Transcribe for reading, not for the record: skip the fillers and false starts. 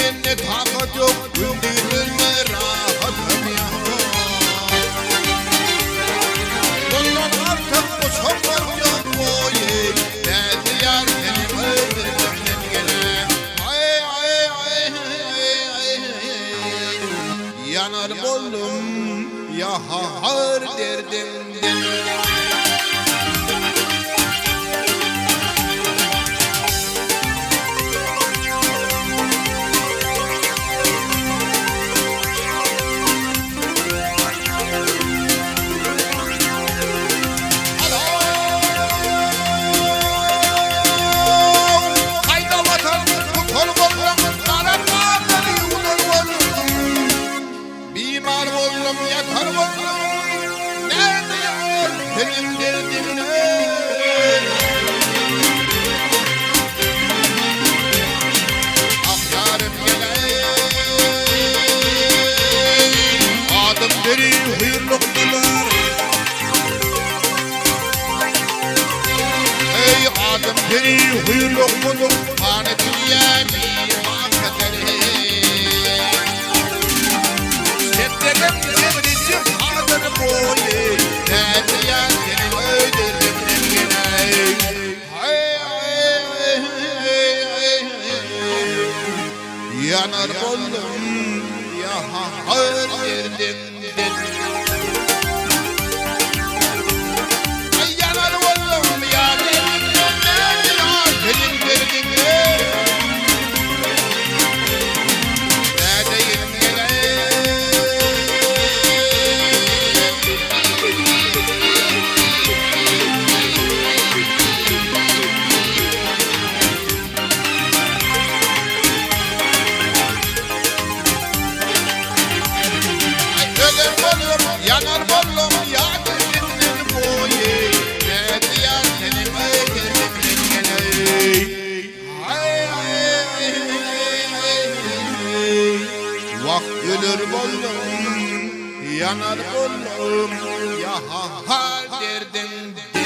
seninle takat yok, güldürme rahatım ya. Bundan artık uçamam yok boyu, derdi yar seni öldürdüm gene. Ay ay ay ay ay, yanar bollum ya har derdimden. Yatar bollum, nerede yar benim derdim ne? Ah yarım gele, adım deri hıyırlıklılar. Ey adım deri hıyırlıklılar, hani dünya bir hakikaten. Setlerim sevrizim adını boyu, derdi yar seni öldürdüm gene. Ay ay ay ay, yanar bollum ya har derdimden. Ay yanar bollum ya derdimden, nerede yar senin derdin ne? Neredeyim gene? Yanar bollum ya derdimden boyu, nerede yar seni öldürdüm gene. Ay ay ay ay, vah ölür bollum, yanar bollum ya har derdimden.